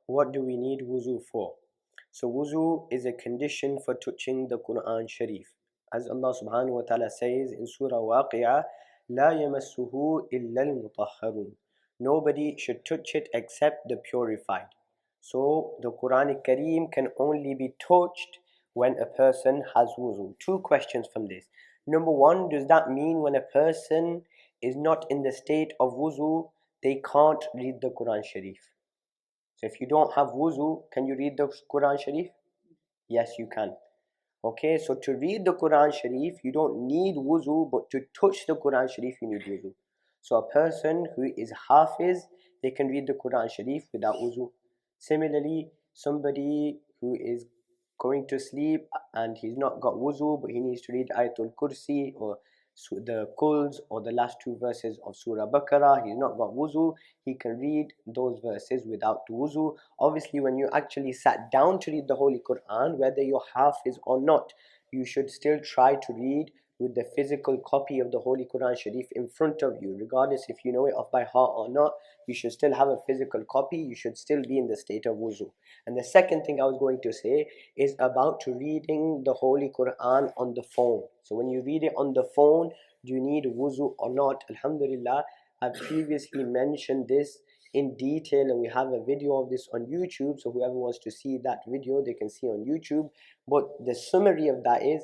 What do we need wuzu for? So wuzu is a condition for touching the Quran Sharif. As Allah subhanahu wa ta'ala says in Surah Waqi'ah, لا يمسه إلا المطهرون. Nobody should touch it except the purified. So the Quran Kareem can only be touched when a person has wuzu. Two questions from this. Number one, does that mean when a person is not in the state of wuzu, they can't read the Quran Sharif? So if you don't have wuzu, can you read the Quran Sharif? Yes, you can. Okay, so to read the Quran Sharif, you don't need wuzu, but to touch the Quran Sharif, you need wuzu. So a person who is hafiz, they can read the Quran Sharif without wuzu. Similarly, somebody who is going to sleep and he's not got wuzu, but he needs to read Ayatul Kursi or the Quls or the last two verses of Surah Baqarah, he's not got wuzu, he can read those verses without wuzu. Obviously, when you actually sat down to read the Holy Quran, whether you're hafiz or not, you should still try to read with the physical copy of the Holy Quran Sharif in front of you. Regardless if you know it off by heart or not, you should still have a physical copy, you should still be in the state of wuzu. And the second thing I was going to say is about to reading the Holy Quran on the phone. So when you read it on the phone, do you need wuzu or not? Alhamdulillah, I previously mentioned this in detail, and we have a video of this on YouTube, so whoever wants to see that video, they can see on YouTube. But the summary of that is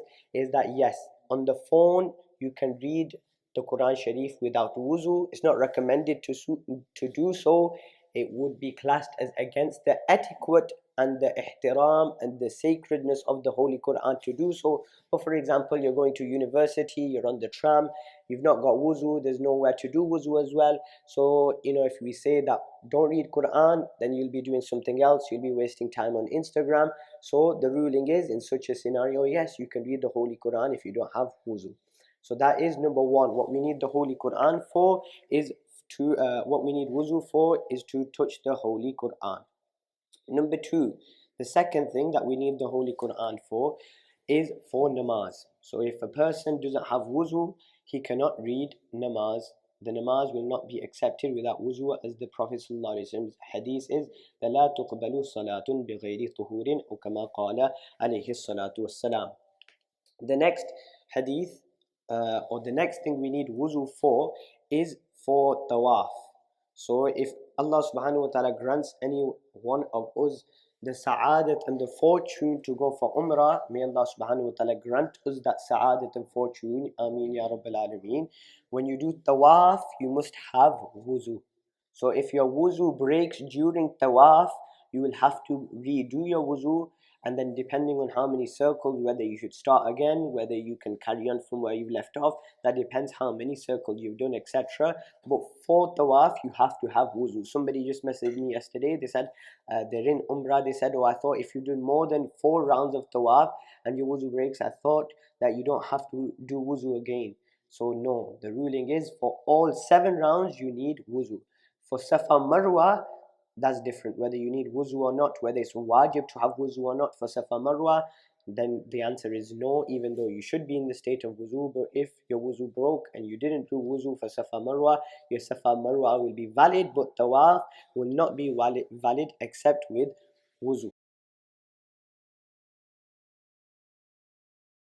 that yes, on the phone you can read the Quran Sharif without wuzu. It's not recommended to do so. It would be classed as against the etiquette and the ihtiram and the sacredness of the Holy Quran to do so. But for example, you're going to university, you're on the tram, you've not got wuzu, there's nowhere to do wuzu as well. So, if we say that don't read Quran, then you'll be doing something else, you'll be wasting time on Instagram. So the ruling is, in such a scenario, yes, you can read the Holy Quran if you don't have wuzu. So that is number one. What we need the Holy Quran for is what we need wuzu for is to touch the Holy Quran. Number two, the second thing that we need the Holy Quran for is for namaz. So if a person doesn't have wuzu, he cannot read namaz. The namaz will not be accepted without wuzu, as the Prophet ﷺ hadith is, لَا تُقْبَلُ صَلَاةٌ بِغَيْرِ طُهُورٍ أو كما قال عليه الصلاة والسلام. The next hadith, or the next thing we need wuzu for is for tawaf. So if Allah subhanahu wa ta'ala grants any one of us the sa'adat and the fortune to go for umrah, may Allah subhanahu wa ta'ala grant us that sa'adat and fortune. Ameen ya Rabbil Alameen. When you do tawaf, you must have wuzu. So if your wuzu breaks during tawaf, you will have to redo your wuzu, and then depending on how many circles, whether you should start again, whether you can carry on from where you've left off, that depends how many circles you've done, etc. But for tawaf, you have to have wuzu. Somebody just messaged me yesterday, they said they're in umrah, they said, oh, I thought if you do more than 4 rounds of tawaf and your wuzu breaks, I thought that you don't have to do wuzu again. So no, the ruling is for all 7 rounds you need wuzu. For Safa Marwa, that's different, whether you need wuzu or not, whether it's wajib to have wuzu or not for Safa Marwa, then the answer is no, even though you should be in the state of wuzu. But if your wuzu broke and you didn't do wuzu for Safa Marwa, your Safa Marwa will be valid, but tawaf will not be valid except with wuzu.